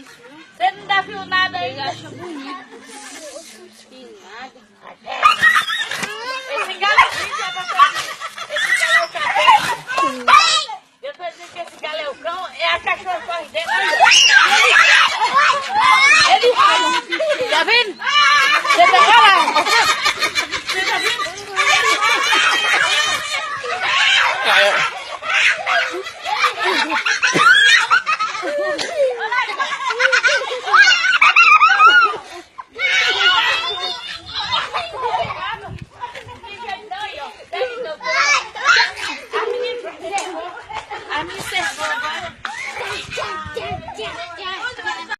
isso, né? Você não viu nada Ele ainda? acha bonito. Que nada. Esse galo é triste, é pra fazer. Esse galo é o cabelo. Eu tô dizendo que esse galo é o cão, é a cachorra corre dentro.